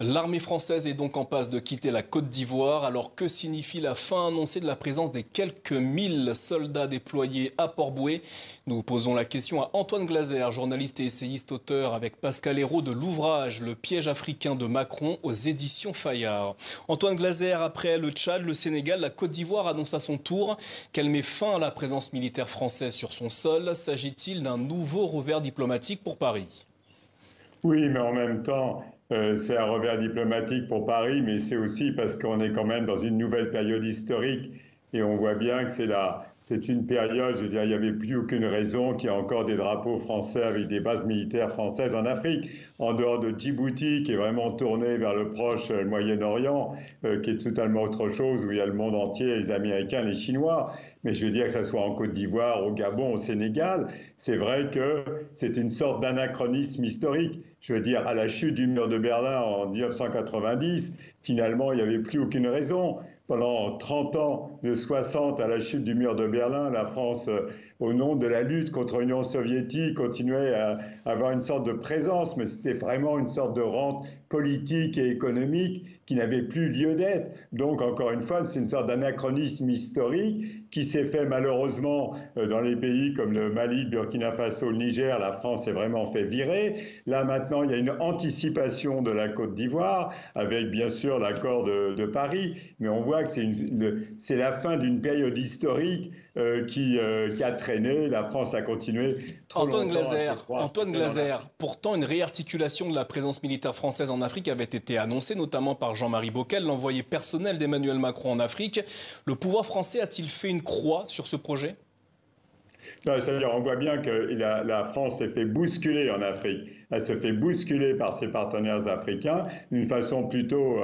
L'armée française est donc en passe de quitter la Côte d'Ivoire. Alors que signifie la fin annoncée de la présence des quelques 1000 soldats déployés à Port-Bouët? Nous posons la question à Antoine Glaser, journaliste et essayiste auteur avec Pascal Hérault de l'ouvrage Le piège africain de Macron aux éditions Fayard. Antoine Glaser, après le Tchad, le Sénégal, la Côte d'Ivoire annonce à son tour qu'elle met fin à la présence militaire française sur son sol. S'agit-il d'un nouveau revers diplomatique pour Paris? Oui, mais en même temps, c'est un revers diplomatique pour Paris, mais c'est aussi parce qu'on est quand même dans une nouvelle période historique et on voit bien que c'est une période, je veux dire, il n'y avait plus aucune raison qu'il y ait encore des drapeaux français avec des bases militaires françaises en Afrique, en dehors de Djibouti, qui est vraiment tourné vers le proche Moyen-Orient, qui est totalement autre chose, où il y a le monde entier, les Américains, les Chinois. Mais je veux dire que ce soit en Côte d'Ivoire, au Gabon, au Sénégal, c'est vrai que c'est une sorte d'anachronisme historique. Je veux dire, à la chute du mur de Berlin en 1990, finalement, il n'y avait plus aucune raison. Pendant 30 ans, de 60 à la chute du mur de Berlin, la France, au nom de la lutte contre l'Union soviétique, continuait à avoir une sorte de présence, mais c'était vraiment une sorte de rente politique et économique qui n'avait plus lieu d'être. Donc, encore une fois, c'est une sorte d'anachronisme historique qui s'est fait malheureusement dans les pays comme le Mali, le Burkina Faso, le Niger. La France s'est vraiment fait virer. Là, maintenant, il y a une anticipation de la Côte d'Ivoire avec, bien sûr, l'accord de Paris. Mais on voit que c'est la fin d'une période historique qui a traîné. La France a continué trop longtemps à se croire. Antoine Glaser, pourtant une réarticulation de la présence militaire française en Afrique avait été annoncée, notamment par Jean-Marie Bockel, l'envoyé personnel d'Emmanuel Macron en Afrique. Le pouvoir français a-t-il fait une croix sur ce projet? C'est-à-dire, on voit bien que la France s'est fait bousculer en Afrique. Elle se fait bousculer par ses partenaires africains d'une façon plutôt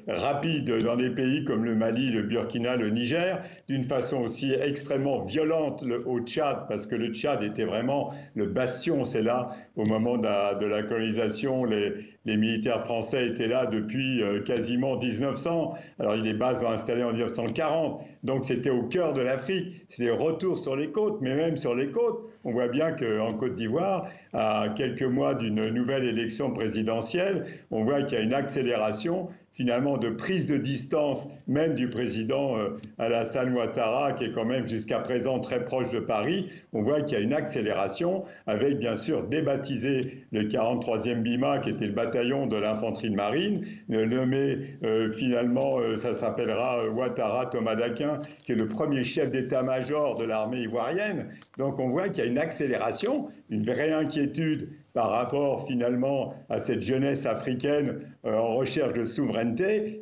rapide dans des pays comme le Mali, le Burkina, le Niger, d'une façon aussi extrêmement violente au Tchad, parce que le Tchad était vraiment le bastion. C'est là, au moment de la colonisation, les militaires français étaient là depuis quasiment 1900. Alors, les bases ont installées en 1940. Donc, c'était au cœur de l'Afrique. C'était retour sur les côtes, mais même sur les côtes, on voit bien qu'en Côte d'Ivoire, à quelques mois d'une nouvelle élection présidentielle, on voit qu'il y a une accélération finalement de prise de distance même du président Alassane Ouattara, qui est quand même jusqu'à présent très proche de Paris. On voit qu'il y a une accélération avec bien sûr débaptisé le 43e BIMA, qui était le bataillon de l'infanterie de marine, nommé finalement, ça s'appellera Ouattara Thomas Daquin, qui est le premier chef d'état-major de l'armée ivoirienne. Donc on voit qu'il y a une accélération, une vraie inquiétude par rapport finalement à cette jeunesse africaine en recherche de souveraineté,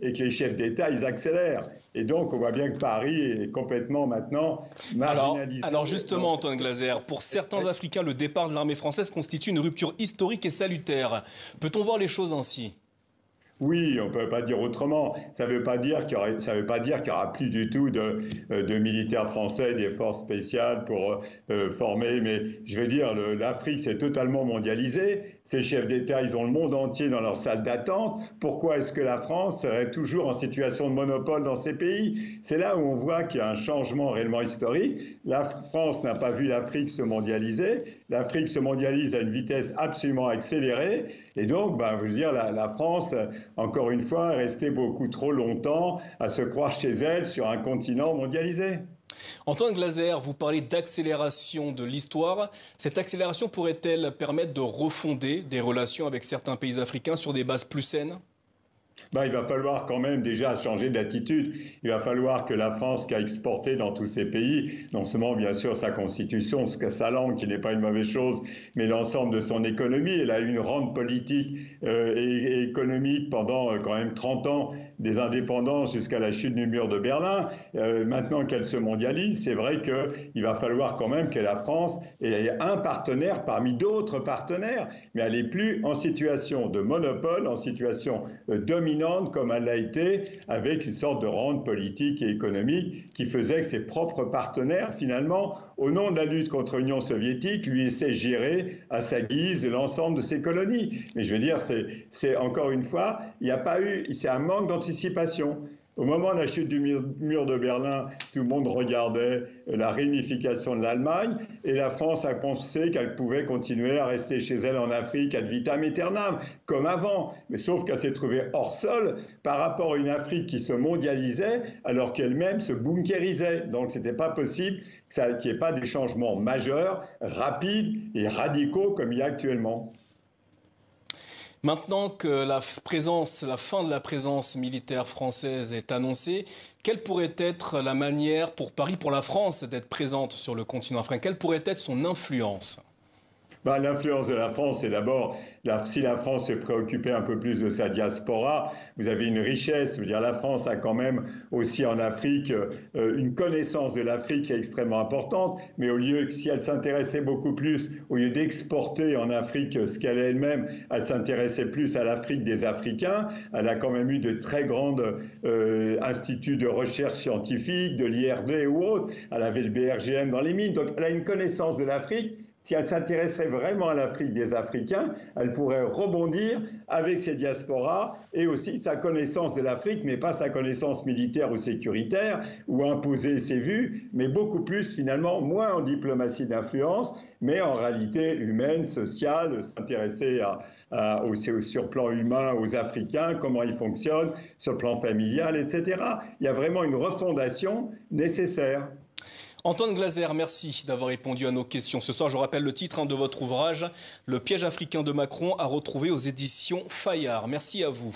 et que les chefs d'État, ils accélèrent. Et donc, on voit bien que Paris est complètement maintenant marginalisé. Alors justement, Antoine Glaser, pour certains Africains, le départ de l'armée française constitue une rupture historique et salutaire. Peut-on voir les choses ainsi ? Oui, on ne peut pas dire autrement. Ça ne veut pas dire qu'il y aura plus du tout de militaires français, des forces spéciales pour former. Mais je veux dire, l'Afrique s'est totalement mondialisée. Ces chefs d'État, ils ont le monde entier dans leur salle d'attente. Pourquoi est-ce que la France serait toujours en situation de monopole dans ces pays? C'est là où on voit qu'il y a un changement réellement historique. La France n'a pas vu l'Afrique se mondialiser. L'Afrique se mondialise à une vitesse absolument accélérée. Et donc, je veux dire, la France, encore une fois, est restée beaucoup trop longtemps à se croire chez elle sur un continent mondialisé. Antoine Glaser, vous parlez d'accélération de l'histoire. Cette accélération pourrait-elle permettre de refonder des relations avec certains pays africains sur des bases plus saines ? Il va falloir quand même déjà changer d'attitude. Il va falloir que la France, qui a exporté dans tous ces pays, non seulement bien sûr sa constitution, sa langue, qui n'est pas une mauvaise chose, mais l'ensemble de son économie. Elle a eu une rente politique et économique pendant quand même 30 ans, des indépendances jusqu'à la chute du mur de Berlin. Maintenant qu'elle se mondialise, c'est vrai qu'il va falloir quand même que la France ait un partenaire parmi d'autres partenaires, mais elle n'est plus en situation de monopole, en situation dominante, comme elle l'a été, avec une sorte de rente politique et économique qui faisait que ses propres partenaires, finalement, au nom de la lutte contre l'Union soviétique, lui laissaient gérer à sa guise l'ensemble de ses colonies. Mais je veux dire, c'est encore une fois, il n'y a pas eu, c'est un manque d'anticipation. Au moment de la chute du mur de Berlin, tout le monde regardait la réunification de l'Allemagne et la France a pensé qu'elle pouvait continuer à rester chez elle en Afrique ad vitam aeternam, comme avant. Mais sauf qu'elle s'est trouvée hors sol par rapport à une Afrique qui se mondialisait alors qu'elle-même se bunkérisait. Donc ce n'était pas possible qu'il n'y ait pas des changements majeurs, rapides et radicaux comme il y a actuellement. Maintenant que la fin de la présence militaire française est annoncée, quelle pourrait être la manière pour Paris, pour la France, d'être présente sur le continent africain? Quelle pourrait être son influence? L'influence de la France, c'est d'abord, si la France se préoccupait un peu plus de sa diaspora, vous avez une richesse. Je veux dire, la France a quand même aussi en Afrique une connaissance de l'Afrique qui est extrêmement importante, mais si elle s'intéressait beaucoup plus, au lieu d'exporter en Afrique ce qu'elle est elle-même, elle s'intéressait plus à l'Afrique des Africains. Elle a quand même eu de très grands instituts de recherche scientifique, de l'IRD ou autres. Elle avait le BRGM dans les mines, donc elle a une connaissance de l'Afrique. Si elle s'intéressait vraiment à l'Afrique des Africains, elle pourrait rebondir avec ses diasporas et aussi sa connaissance de l'Afrique, mais pas sa connaissance militaire ou sécuritaire, ou imposer ses vues, mais beaucoup plus finalement, moins en diplomatie d'influence, mais en réalité humaine, sociale, s'intéresser sur le plan humain aux Africains, comment ils fonctionnent, sur le plan familial, etc. Il y a vraiment une refondation nécessaire. Antoine Glaser, merci d'avoir répondu à nos questions. Ce soir, je rappelle le titre de votre ouvrage, Le piège africain de Macron, à retrouver aux éditions Fayard. Merci à vous.